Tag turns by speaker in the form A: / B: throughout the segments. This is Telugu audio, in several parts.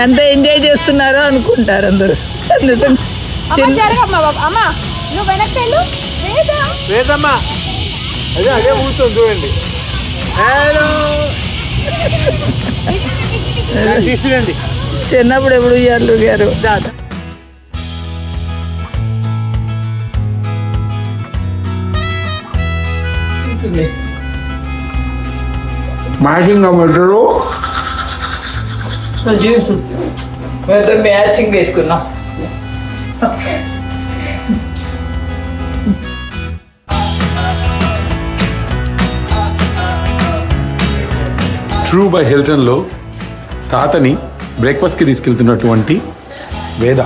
A: ఎంత ఎంజాయ్ చేస్తున్నారో అనుకుంటారు అందరూ.
B: అమ్మా నువ్వు వెనక్కి వెళ్ళు.
C: లేదమ్మా అదే కూర్చొని చూడండి. తీసుకురండి.
A: చిన్నప్పుడు ఎప్పుడు ఇయ్యారు గారు.
C: మ్యాచింగ్ అమ్మటారు.
A: మ్యాచింగ్ వేసుకున్నాం.
C: ట్రూ బై హిల్టన్లో తాతని బ్రేక్ఫాస్ట్కి తీసుకెళ్తున్నటువంటి వేద.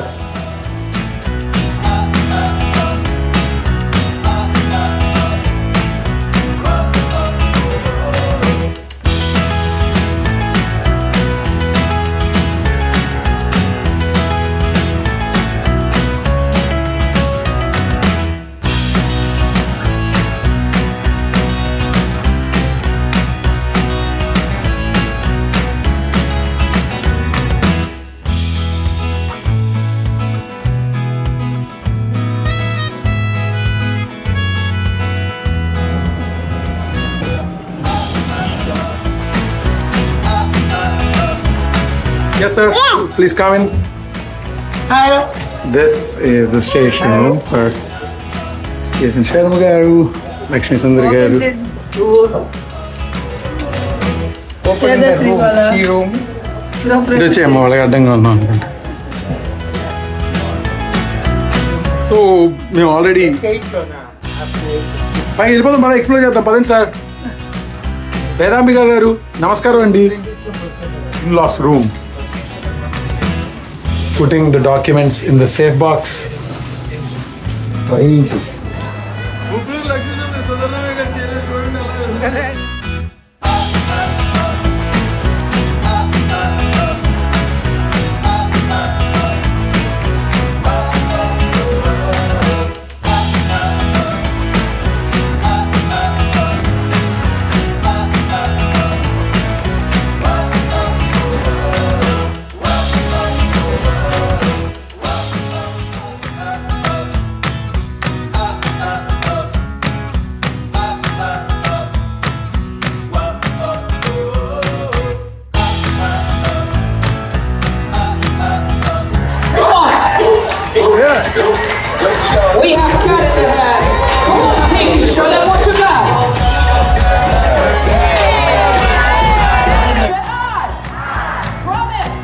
C: Yes, sir. Yeah. Please come in.
B: Hello.
C: This is the station room for Jason Sharma garu, Lakshmi Sundari garu. ఇది చేయమ్మ వాళ్ళకి అడ్డంగా ఉన్నాం అనుకుంటా. సో మేము ఆల్రెడీ పైకి వెళ్ళిపోతాం. పద ఎక్స్ప్లోర్ చేద్దాం. పదండి సార్. వేదాంబిక గారు నమస్కారం అండి. In-loss room. Putting the documents in the safe box. Right.
D: We have got it ahead. Come on, team, show them what you got. Promise.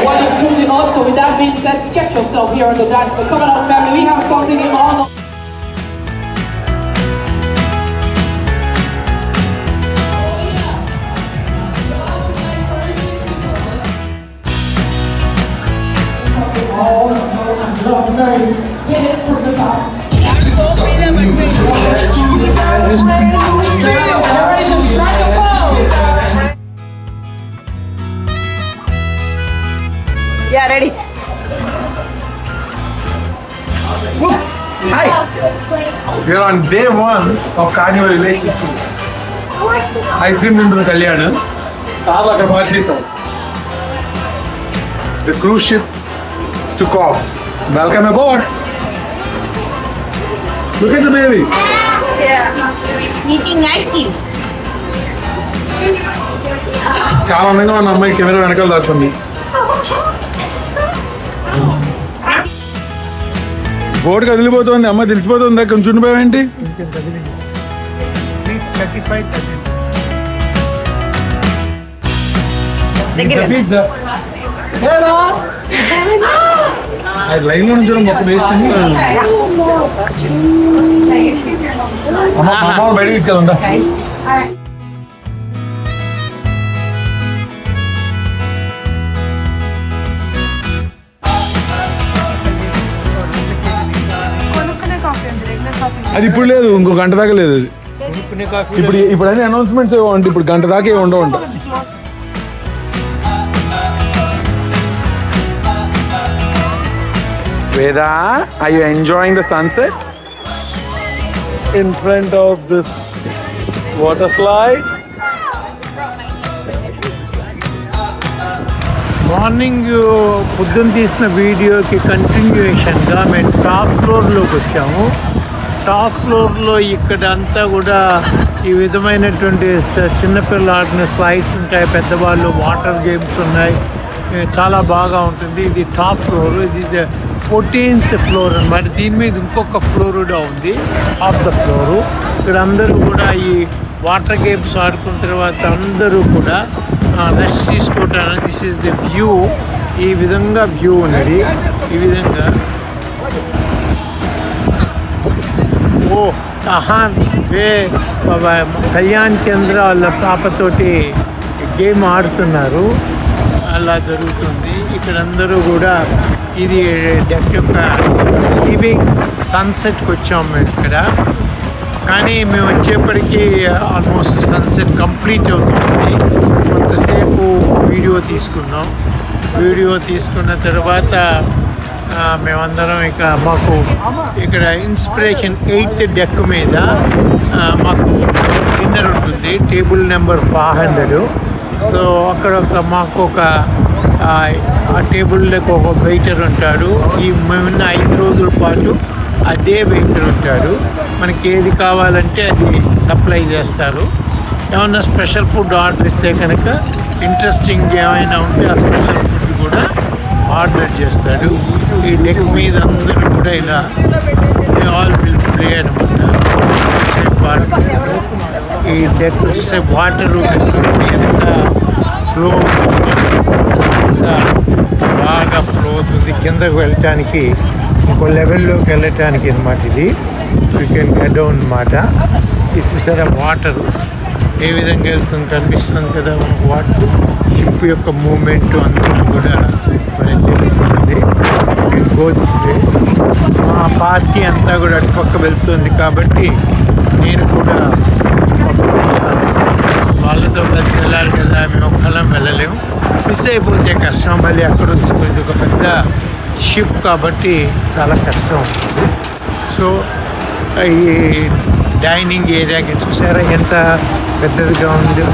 D: While you're tuning on, so with that being said, get yourself here on the dance floor. Come on, family, we have something in all. Hit it from the top. Ready to strike a pose.
A: Yeah, ready.
C: Hi. We are on day 1 of Carnival Relationship. Ice cream into the Kalyan. The cruise ship took off. Welcome aboard. Look at the baby.
B: Eating ice cream.
C: చాలా అందంగా ఉన్న అమ్మాయి కెమెరా వెనకాల దాచుంది. బోర్డు కదిలిపోతుంది. అమ్మ తెలిసిపోతుంది. కొంచెం చుండిపోయావేంటి? లైన్ లో నుంచి మొత్తం వేస్తుంది. అమ్మ బయట తీసుకెళ్దా? అది ఇప్పుడు లేదు, ఇంకో గంట దాకా లేదు అది. ఇప్పుడు అన్ని అనౌన్స్మెంట్స్ ఏమో అంటే ఇప్పుడు గంట దాకా ఏమి ఉండవు. Veda, are you enjoying the sunset? In front of this water slide.
E: Morning పొద్దున్న తీసిన వీడియోకి కంటిన్యూషన్గా మేము టాప్ ఫ్లోర్లోకి వచ్చాము. టాప్ ఫ్లోర్లో ఇక్కడ అంతా కూడా ఈ విధమైనటువంటి చిన్నపిల్లలు ఆడిన స్లైడ్స్ ఉంటాయి, పెద్దవాళ్ళు వాటర్ గేమ్స్ ఉన్నాయి, చాలా బాగా ఉంటుంది. ఇది టాప్ ఫ్లోర్, ఇది 14th ఫ్లోర్ అన్నమాట. దీని మీద ఇంకొక ఫ్లోర్ కూడా ఉంది, ఆఫ్ ద ఫ్లోరు. ఇక్కడ అందరూ కూడా ఈ వాటర్ గేమ్స్ ఆడుకున్న తర్వాత అందరూ కూడా రెస్ట్ తీసుకోవటానికి దిస్ ఈజ్ ది వ్యూ. ఈ విధంగా వ్యూ ఉన్నది. ఈ విధంగా కళ్యాణ్ చంద్ర వాళ్ళ పాపతోటి గేమ్ ఆడుతున్నారు, అలా జరుగుతుంది. ఇక్కడ అందరూ కూడా ఇది డెక్ యొక్క ఈవినింగ్ సన్సెట్కి వచ్చాము మేము ఇక్కడ. కానీ మేము వచ్చేప్పటికీ ఆల్మోస్ట్ సన్సెట్ కంప్లీట్ అవుతుంది. కొంతసేపు వీడియో తీసుకున్నాం. వీడియో తీసుకున్న తర్వాత మేమందరం ఇక మాకు ఇక్కడ ఇన్స్పిరేషన్ 8th డెక్ మీద మాకు డిన్నర్ ఉంటుంది, టేబుల్ నెంబర్ 500. సో అక్కడ మాకు ఒక ఆ టేబుల్లోకి ఒక వెయిటర్ ఉంటాడు. మేము 5 రోజుల పాటు అదే వెయిటర్ ఉంటాడు. మనకి ఏది కావాలంటే అది సప్లై చేస్తారు. ఏమన్నా స్పెషల్ ఫుడ్ ఆర్డర్ ఇస్తే కనుక ఇంట్రెస్టింగ్ ఏమైనా ఉంటే ఆ స్పెషల్ ఫుడ్ కూడా ఆర్డర్ చేస్తాడు. ఈ డెక్ మీద అందరూ కూడా ఇలా ఆల్ విల్ ప్లే అనమాట. ఈ డెక్ చూస్తే వాటర్ ఎంత ఫ్లో బాగా ఫ్లో అవుతుంది. కిందకు వెళ్ళటానికి ఇంకో లెవెల్లోకి వెళ్ళటానికి అనమాట. ఇది యూ కెన్ గెట్ డౌన్ అనమాట. ఇది చూసారా వాటర్ ఏ విధంగా వెళ్తుంది కనిపిస్తుంది కదా మనకు. వాటర్ షిప్ యొక్క మూమెంట్ అంతా కూడా మనకి తెలుస్తుంది. Go this way. మా పార్టీ అంతా కూడా అటుపక్క వెళ్తుంది కాబట్టి నేను కూడా వాళ్ళతో కలిసి వెళ్ళాలి కదా, మేము ఒక్కళ్ళం వెళ్ళలేము. మిస్ అయిపోతే కష్టం. మళ్ళీ అక్కడ ఇది ఒక పెద్ద షిప్ కాబట్టి చాలా కష్టం ఉంటుంది. సో ఈ డైనింగ్ ఏరియాకి చూసారా ఎంత పెద్దదిగా ఉంది.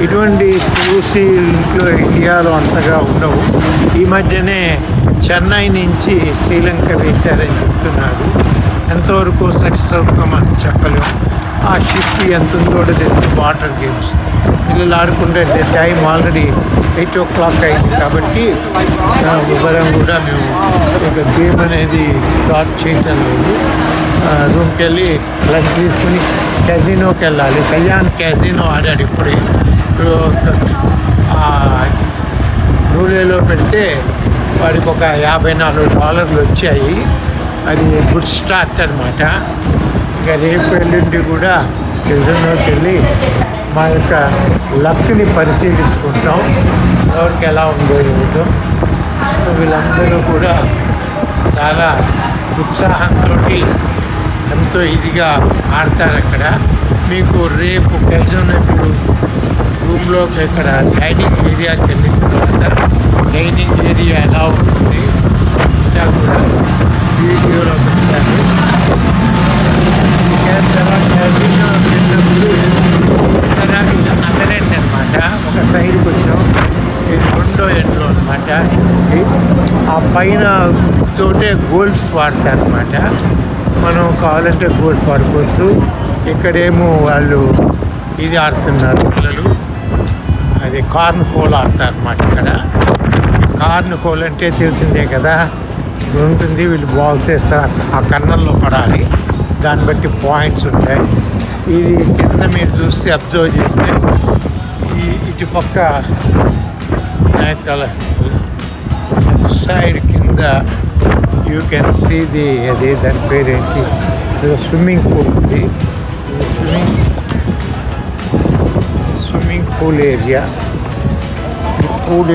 E: ఇటువంటి ఇంట్లో ఇండియాలో అంతగా ఉండవు. ఈ మధ్యనే చెన్నై నుంచి శ్రీలంక వేశారని చెప్తున్నారు. ఎంతవరకు సక్సెస్ అవుతామని చెప్పలేము. ఆ షిప్ ఎంత ఉందో తెలిసి వాటర్ గేమ్స్ పిల్లలు ఆడుకుంటే టైం ఆల్రెడీ 8 o'clock అయింది కాబట్టి వివరం కూడా మేము ఒక గేమ్ అనేది స్టార్ట్ చేయటం లేదు. రూమ్కి వెళ్ళి లంచ్ తీసుకుని క్యాసినోకి వెళ్ళాలి. కళ్యాణ్ క్యాసినో ఆడాడు ఇప్పుడే. రూలేలో పెడితే వాడికి ఒక $54 వచ్చాయి. అది గుడ్ స్టార్ట్ అనమాట. ఇక రేపు ఎల్లుండి కూడా క్యాసినోకి వెళ్ళి మా యొక్క లక్ని పరిశీలించుకుంటాం, ఎవరికి ఎలా ఉందో ఏమిటో. సో వీళ్ళందరూ కూడా చాలా ఉత్సాహంతో ఎంతో ఇదిగా ఆడతారు అక్కడ. మీకు రేపు క్యాసినో ఇప్పుడు రూమ్లోకి ఇక్కడ డైనింగ్ ఏరియాకి వెళ్ళిన తర్వాత డైనింగ్ ఏరియా ఎలా ఉంటుంది ఇంకా కూడా వీడియోలో పెట్టాను. అదరెండ్ అనమాట. ఒక సైడ్కి వచ్చాం, ఇది 2వ ఎండ్లో అనమాట. ఆ పైన తోటే గోల్ఫ్ వాడతారు అనమాట. మనం కావాలంటే గోల్ఫ్ ఆడుకోవచ్చు. ఇక్కడేమో వాళ్ళు ఇది ఆడుతున్నారు పిల్లలు, అది కార్న్ హోల్ ఆడతారు అన్నమాట. ఇక్కడ కార్న్ హోల్ అంటే తెలిసిందే కదా, ఉంటుంది. వీళ్ళు బాల్స్ వేస్తారు, ఆ కన్నల్లో పడాలి. దాన్ని బట్టి పాయింట్స్ ఉంటాయి. ఇది కింద మీరు చూస్తే అబ్జర్వ్ చేస్తే ఈ ఇటుపక్క సైడ్ కింద యూ కెన్ సీ ది అది దాని పేరేంటి స్విమ్మింగ్ పూల్ ఉంది. Swimming pool area. ఈ పూల్